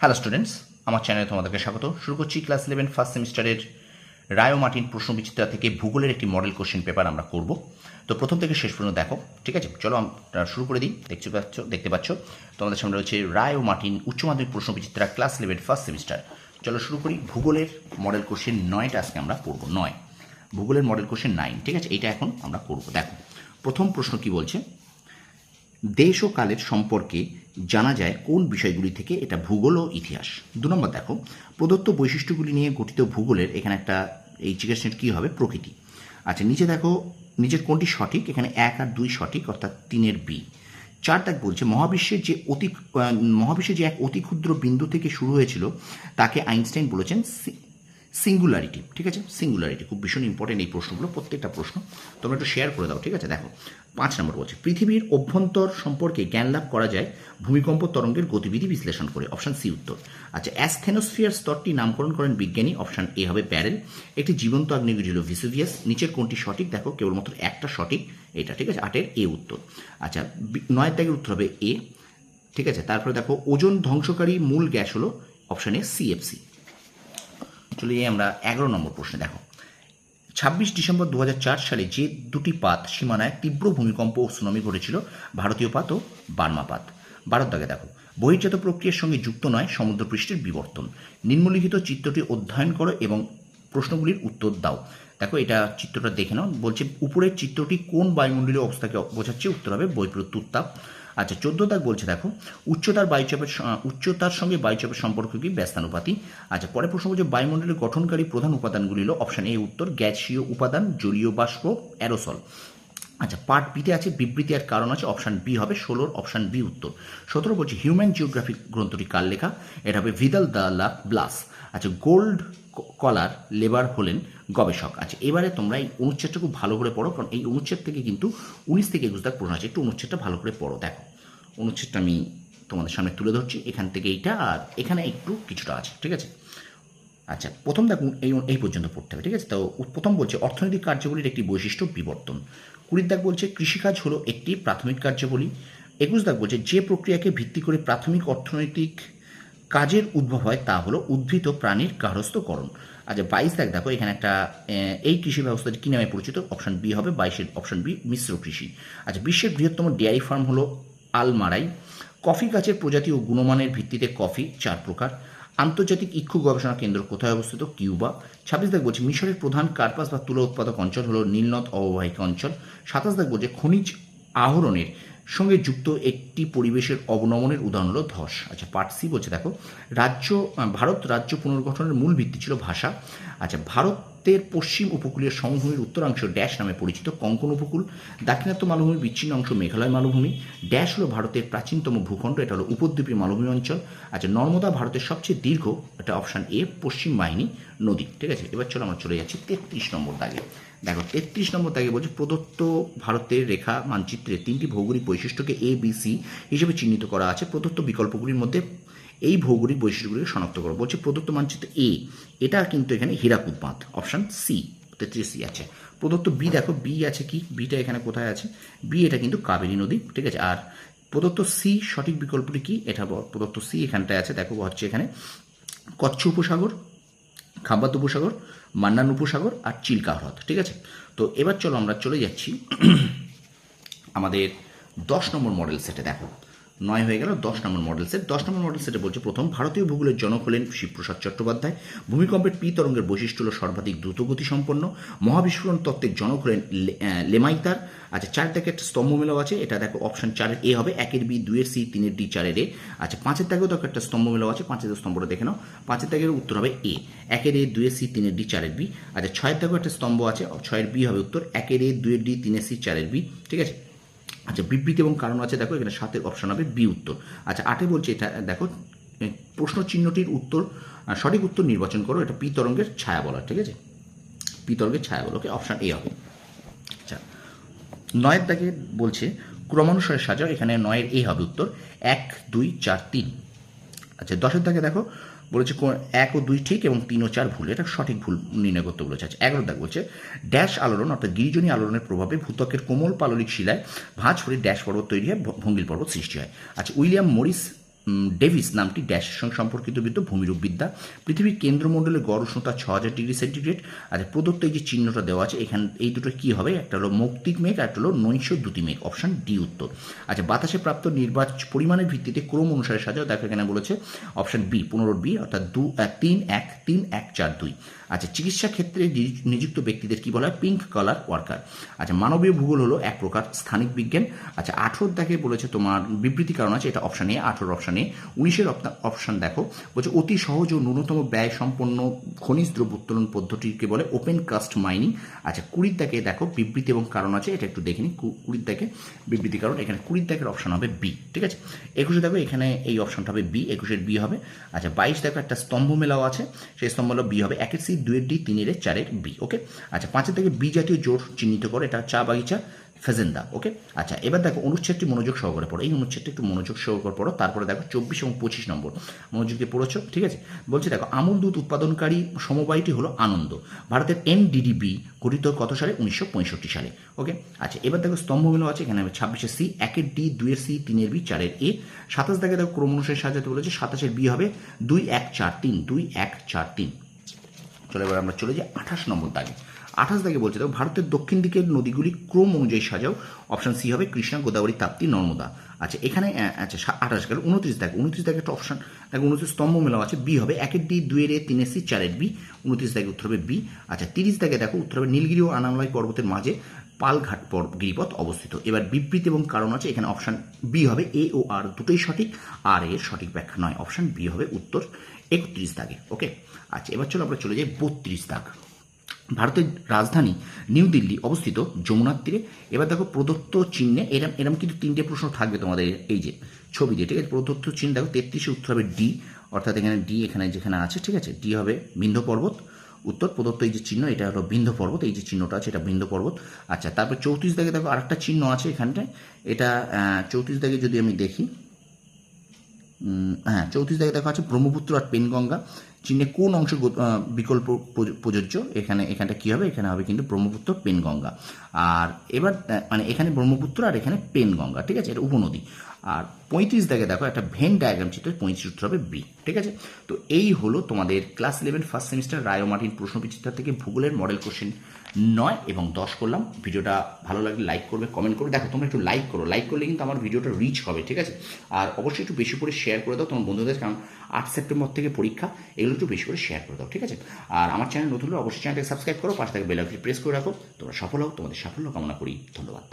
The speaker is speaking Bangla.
হ্যালো স্টুডেন্টস, আমার চ্যানেলে তোমাদেরকে স্বাগত। শুরু করছি ক্লাস 11 ফার্স্ট সেমিস্টারের রায় ও মার্টিন প্রশ্নবিচিত্রা থেকে ভূগোলের একটি মডেল কোশ্চেন পেপার আমরা করব। তো প্রথম থেকে শেষ পর্যন্ত দেখো, ঠিক আছে? চলো আমরা শুরু করে দিই। দেখতে পাচ্ছ তোমাদের সামনে রয়েছে রায় ও মার্টিন উচ্চ মাধ্যমিক প্রশ্নবিচিত্রা ক্লাস 11 ফার্স্ট সেমিস্টার। চলো শুরু করি। ভূগোলের মডেল কোশ্চেন 9টা আজকে আমরা পড়বো। 9 ভূগোলের মডেল কোশ্চেন 9, ঠিক আছে? এইটা এখন আমরা করব। দেখো প্রথম প্রশ্ন কি বলছে, দেশ ও কালের সম্পর্কে জানা যায় কোন বিষয়গুলি থেকে? এটা ভূগোল ও ইতিহাস। 2 নম্বর দেখো, প্রদত্ত বৈশিষ্ট্যগুলি নিয়ে গঠিত ভূগোলের এখানে একটা এই জিজ্ঞাসা কী হবে? প্রকৃতি। আচ্ছা, নিচে দেখো নিচের কোনটি সঠিক? এখানে 1 আর 2 সঠিক, অর্থাৎ 3-এর বি। 4 দাগ বলছে মহাবিশ্বে যে এক অতি ক্ষুদ্র বিন্দু থেকে শুরু হয়েছিল তাকে আইনস্টাইন বলেছেন সিঙ্গুলারিটি, ঠিক আছে? সিঙ্গুলারিটি খুব ভীষণ ইম্পর্টেন্ট এই প্রশ্নগুলো, প্রত্যেকটা প্রশ্ন তোমরা একটু শেয়ার করে দাও, ঠিক আছে? দেখো 5 নম্বর বলছে, পৃথিবীর অভ্যন্তর সম্পর্কে জ্ঞান লাভ করা যায় ভূমিকম্প তরঙ্গের গতিবিধি বিশ্লেষণ করে। অপশান সি উত্তর। আচ্ছা, অ্যাসথেনোস্ফিয়ার স্তরটি নামকরণ করেন বিজ্ঞানী। অপশান এ হবে ব্যারেল। একটি জীবন্ত আগ্নেয়গিরি ছিল ভেসুভিয়াস। নিচের কোনটি সঠিক? দেখো কেবলমাত্র একটা সঠিক, এটা, ঠিক আছে? 8-এর এ উত্তর। আচ্ছা, 9 দাগের উত্তর হবে এ, ঠিক আছে? তারপরে দেখো, ওজোন ধ্বংসকারী মূল গ্যাস হলো অপশান এ সিএফসি। চলে যাই আমরা 11 নম্বর প্রশ্নে। দেখো 26 ডিসেম্বর 2004 সালে যে দুটি পাত সীমানায় তীব্র ভূমিকম্প ও সুনামি ঘটেছিল, ভারতীয় পাত ও বার্মা পাত। 12 দাগে দেখো, বহির্জাত প্রক্রিয়ার সঙ্গে যুক্ত নয় সমুদ্রপৃষ্ঠের বিবর্তন। নিম্নলিখিত চিত্রটি অধ্যয়ন করো এবং প্রশ্নগুলির উত্তর দাও। দেখো এটা চিত্রটা দেখে নাও। বলছে উপরের চিত্রটি কোন বায়ুমণ্ডলীয় অবস্থাকে বোঝাচ্ছে? উত্তর হবে বহিঃপ্রত্যুত্তাপ উত্তাপ। আচ্ছা, 14 দাগ বলছে দেখো, উচ্চতার সঙ্গে বায়ুচাপের সম্পর্ক কি? ব্যস্তানুপাতি। আচ্ছা, পরে প্রশ্ন বলছে বায়ুমণ্ডলের গঠনকারী প্রধান উপাদানগুলি হলো অপশান এ উত্তর, গ্যাসীয় উপাদান, জলীয় বাষ্প, অ্যারোসল। আচ্ছা, পার্ট বিতে আছে বিবৃতি আর কারণ আছে। অপশান বি হবে 16, অপশান বি উত্তর। 17 বলছে হিউম্যান জিওগ্রাফিক গ্রন্থটি কার লেখা? এটা হবে ভিদাল দ্য লা ব্লাস। আচ্ছা, গোল্ড কলার লেবার হলেন গবেষক। আচ্ছা, এবারে তোমরা এই অনুচ্ছেদটা খুব ভালো করে পড়ো, কারণ এই অনুচ্ছেদ থেকে কিন্তু 19 থেকে 21 দাগ প্রশ্ন আছে। একটু অনুচ্ছেদটা ভালো করে পড়ো। দেখো অনুচ্ছেদটা আমি তোমাদের সামনে তুলে ধরছি। এখান থেকে এইটা আর এখানে একটু কিছুটা আছে, ঠিক আছে? আচ্ছা, প্রথম দেখুন এই পর্যন্ত পড়তে হবে, ঠিক আছে? তো প্রথম বলছে অর্থনৈতিক কার্যাবলীর একটি বৈশিষ্ট্য বিবর্তন। 20 দাগ বলছে কৃষিকাজ হলো একটি প্রাথমিক কার্যাবলী। 21 দাগ বলছে যে প্রক্রিয়াকে ভিত্তি করে প্রাথমিক অর্থনৈতিক কাজের উদ্ভব হয় তা হলো উদ্ভিদ ও প্রাণীর গার্হস্থ্যকরণ। আচ্ছা, 22 দাগ দেখো, এখানে একটা এই কৃষি ব্যবস্থাটি কী নামে পরিচিত? অপশান বি হবে 22-এর অপশান বি মিশ্র কৃষি। আচ্ছা, বিশ্বের বৃহত্তম ডেয়ারি ফার্ম হলো আলমারাই। কফি গাছের প্রজাতি ও গুণমানের ভিত্তিতে কফি 4 প্রকার। আন্তর্জাতিক ইক্ষু গবেষণা কেন্দ্র কোথায় অবস্থিত? কিউবা। 26 দাগ বলছে মিশরের প্রধান কার্পাস বা তুলা উৎপাদক অঞ্চল হলো নীলনদ অববাহিকা অঞ্চল। 27 দাগ বলছে খনিজ আহরণের সঙ্গে যুক্ত একটি পরিবেশের অবনমনের উদাহরণ হলো ধস। আচ্ছা, পার্ট সি বলছে দেখো, ভারত রাজ্য পুনর্গঠনের মূল ভিত্তি ছিল ভাষা। আচ্ছা, ভারতের পশ্চিম উপকূলীয় সমভূমির উত্তরাংশ ড্যাশ নামে পরিচিত? কঙ্কন উপকূল। দাক্ষিণাত্য মালভূমির বিচ্ছিন্ন অংশ মেঘালয় মালভূমি। ড্যাশ হলো ভারতের প্রাচীনতম ভূখণ্ড, এটা হলো উপদ্বীপীয় মালভূমি অঞ্চল। আচ্ছা, নর্মদা ভারতের সবচেয়ে দীর্ঘ, এটা অপশান এ পশ্চিম বাহিনী নদী, ঠিক আছে? এবার চলো আমরা চলে যাচ্ছি 33 নম্বর দাগে। দেখো 33 নম্বর দাগে বলছে প্রদত্ত ভারতের রেখা মানচিত্রে 3টি ভৌগোলিক বৈশিষ্ট্যকে এ বি সি হিসেবে চিহ্নিত করা আছে। প্রদত্ত বিকল্পগুলির মধ্যে এই ভৌগোলিক বৈশিষ্ট্যগুলিকে শনাক্ত করো। বলছে প্রদত্ত মানচিত্র এ, এটা কিন্তু এখানে হীরাকুদ বাঁধ, অপশান সি 33 আছে। প্রদত্ত বি দেখো, বি আছে কি? বিটা এখানে কোথায় আছে? বি এটা কিন্তু কাবেরী নদী, ঠিক আছে? আর প্রদত্ত সি সঠিক বিকল্পটি কি? এটা প্রদত্ত সি এখানটায় আছে, দেখো হচ্ছে এখানে কচ্ছ উপসাগর, খাম্বাত উপসাগর, মান্নান উপসাগর আর চিল্কা হ্রদ, ঠিক আছে? তো এবার চলো আমরা চলে যাচ্ছি আমাদের 10 নম্বর মডেল সেটে। দেখো 9 হয়ে গেল, 10 নম্বর মডেল সেট। 10 নম্বর মডেল সেটে বলছে প্রথম ভারতীয় ভূগোলের জনক হলেন শিবপ্রসাদ চট্টোপাধ্যায়। ভূমিকম্পের পি তরঙ্গের বৈশিষ্ট্য হল সর্বাধিক দ্রুতগতি সম্পন্ন। মহাবিস্ফোরণ তত্ত্বের জনক হলেন লেমাইতার। আচ্ছা, 4 থেকে একটা স্তম্ভ মেলাও আছে, এটা দেখো অপশান 4-এর এ হবে, 1-এর বি, 2-এর সি, 3-এর ডি, 4-এর এ। আচ্ছা, 5-এর দাগেও দেখো একটা স্তম্ভ মেলাও আছে, 5-এর স্তম্ভটা দেখে নাও। 5-এর দাগের উত্তর হবে এ, 1-এর এ, 2-এর সি, 3-এর ডি, 4-এর বি। আচ্ছা, 6-এর দাগেও একটা স্তম্ভ আছে, 6-এর বি হবে উত্তর, 1-এর এ, 2-এর ডি, 3-এর সি, 4-এর বি, ঠিক আছে? আচ্ছা, বিবৃতি এবং কারণ আছে, দেখো এখানে 7-এর অপশন হবে বি উত্তর। আচ্ছা, 8-এ বলছে এটা দেখো প্রশ্ন চিহ্নটির উত্তর সঠিক উত্তর নির্বাচন করো, এটা পি তরঙ্গের ছায়া বলা, ঠিক আছে? পি তরঙ্গের ছায়া বলো, অপশান এ হবে। আচ্ছা, 9-এর দাগে বলছে ক্রমানুসারে সাজাও, এখানে 9-এর এ হবে উত্তর, 1 2 4 3। আচ্ছা, 10-এর দাগে দেখো বলেছে 1 ও 2 ঠিক এবং 3 ও 4 ভুল, এটা সঠিক ভুল নির্ণয় করতে বলেছে। আচ্ছা, 11-এর দাগ বলছে ড্যাশ আলোড়ন অর্থাৎ গিরিজনী আলোড়নের প্রভাবে ভূত্বকের কোমল পাললিক শিলায় ভাঁজ করে ড্যাশ পর্বত তৈরি হয়, ভঙ্গিল পর্বত সৃষ্টি হয়। আচ্ছা, উইলিয়াম মরিস ডেভিস নামটি ড্যাশের সঙ্গে সম্পর্কিত বিদ্যা ভূমিরূপবিদ্যা। পৃথিবীর কেন্দ্রমণ্ডলে গড় উষ্ণতা 6000 ডিগ্রি সেন্টিগ্রেড। আচ্ছা প্রদত্ত এই যে চিহ্নটা দেওয়া আছে এখানে এই দুটো কী হবে, একটা হলো মৌক্তিক মেঘ আর একটা হলো নৈশদ্যুতি মেঘ, অপশান ডি উত্তর। আচ্ছা বাতাসে প্রাপ্ত পরিমাণের ভিত্তিতে ক্রম অনুসারে সাজাও, দেখো এখানে বলেছে অপশান বি 15 বি, অর্থাৎ 3-1-3-1-4-2। আচ্ছা চিকিৎসা ক্ষেত্রে নিযুক্ত ব্যক্তিদের কি বলা হয়, পিঙ্ক কলার ওয়ার্কার। আচ্ছা মানবীয় ভূগোল হলো এক প্রকার স্থানিক বিজ্ঞান। আচ্ছা 18 দেখে বলেছে তোমার বিবৃতি কারণ আছে, এটা অপশান এ, 18 অপশান এ। 19-এর অপশান দেখো বলছে অতি সহজ ও ন্যূনতম ব্যয় সম্পন্ন খনিজ দ্রব্য উত্তোলন পদ্ধতিকে বলে ওপেন কাস্ট মাইনিং। আচ্ছা 20 দেখে দেখো বিবৃতি এবং কারণ আছে, এটা একটু দেখে নিই। 20 দেখে বিবৃতি কারণ, এখানে 20 দেখের অপশান হবে বি, ঠিক আছে। 21 দেখো এখানে এই অপশানটা হবে বি, 21-এর বি হবে। আচ্ছা 22 দেখো একটা স্তম্ভ মেলাও আছে, সেই স্তম্ভ হলো বি হবে, 1-এর সি, 2-এর ডি, 3-এর 4-এর বি, ওকে। আচ্ছা 5-এর থেকে বি জাতীয় জোট চিহ্নিত করো, এটা চা বাগিচা ফেজেন্দা, ওকে। আচ্ছা এবার দেখো অনুচ্ছেদটি মনোযোগ সহকারে পড়ো, এই অনুচ্ছেদটি একটু মনোযোগ সহকারে পড়ো, তারপরে দেখো 24 এবং 25 নম্বর মনোযোগ দিয়ে পড়েছো, ঠিক আছে। বলছে দেখো আমুল দুধ উৎপাদনকারী সমবায়টি হলো আনন্দ, ভারতের এনডিডিবি গঠিত কত সালে, 1965 সালে, ওকে। আচ্ছা এবার দেখো স্তম্ভ মেলো আছে, এখানে হবে 26-এর সি, 1-এর ডি, 2-এর সি, 3-এর বি, 4-এর এ। 27 দেখে দেখো ক্রম অনুসারে সাজাতে বলেছে, 27-এর বি হবে 2-1-4-3, 2-1-4-3। চলো এবার আমরা চলে যাই 28 নম্বর দাগে। 28 দাগে বলছে দেখো ভারতের দক্ষিণ দিকের নদীগুলি ক্রম অনুযায়ী সাজাও, অপশান সি হবে কৃষ্ণা, গোদাবরী, তাপ্তি, নর্মদা। আচ্ছা এখানে আচ্ছা 28 গেল। 29 দেখো, 29 দেখে একটা অপশান দেখো, 29 স্তম্ভ মেলাও আছে, বি হবে, 1-এর ডি, 2-এর এ, 3-এর সি, 4-এর বি। 29 দেখে উত্তর হবে বি। আচ্ছা 30 দেখে দেখো উত্তর হবে নীলগিরি ও আনামলাই পর্বতের মাঝে পালঘাট গিরিপথ অবস্থিত। এবার বিবৃতি এবং কারণ আছে, এখানে অপশান বি হবে, এ ও আর দুটোই সঠিক, আর এর সঠিক ব্যাখ্যা নয়, অপশান বি হবে উত্তর 31 দাগে, ওকে। আচ্ছা এবার চলো আমরা চলে যাই 32 দাগ। ভারতের রাজধানী নিউ দিল্লি অবস্থিত যমুনার তীরে। এবার দেখো প্রদত্ত চিহ্নে এরম এরম কিন্তু 3টে প্রশ্ন থাকবে তোমাদের এই যে ছবি দিয়ে, ঠিক আছে। প্রদত্ত চিহ্ন দেখো 33-এ উত্তর হবে ডি, অর্থাৎ এখানে ডি এখানে যেখানে আছে, ঠিক আছে, ডি হবে বিন্ধ্য পর্বত উত্তর। প্রদত্ত এই যে চিহ্ন এটা হলো বিন্ধ্য পর্বত, এই যে চিহ্নটা আছে এটা বিন্ধ্য পর্বত। আচ্ছা তারপর 34 দাগে দেখো আরেকটা চিহ্ন আছে এখানটায়, এটা 34 দাগে যদি আমি দেখি, হ্যাঁ 34 দাগে দেখা আছে ব্রহ্মপুত্র আর পেনগঙ্গা চিহ্নে কোন অংশ বিকল্প প্রযোজ্য, এখানটা কী হবে, এখানে হবে কিন্তু ব্রহ্মপুত্র পেনগঙ্গা। আর এবার মানে এখানে ব্রহ্মপুত্র আর এখানে পেনগঙ্গা, ঠিক আছে, এটা উপনদী। আর 35 দাগে দেখো একটা ভেন ডায়াগ্রাম চিত্র, 35 উত্তর হবে বি, ঠিক আছে। তো এই হলো তোমাদের ক্লাস 11 ফার্স্ট সেমিস্টার রায় ও মার্টিন প্রশ্নবিচিত্রা থেকে ভূগোলের মডেল কোশ্চেন 9 এবং 10 করলাম। ভিডিওটা ভালো লাগলে লাইক করবে, কমেন্ট করবে। দেখো তোমরা একটু লাইক করো, লাইক করলে কিন্তু আমার ভিডিওটা রিচ হবে, ঠিক আছে। আর অবশ্যই একটু বেশি করে শেয়ার করে দাও তোমার বন্ধুদের, কারণ 8 সেপ্টেম্বর থেকে পরীক্ষা, এগুলো একটু বেশি করে শেয়ার করে দাও, ঠিক আছে। আর আমার চ্যানেল নতুন হলে অবশ্যই চ্যানেলটাকে সাবস্ক্রাইব করো, পাশে থেকে বেল আইকনটি প্রেস করে রাখো। তোমরা সফল হও, তোমাদের সাফল্য কামনা করি, ধন্যবাদ।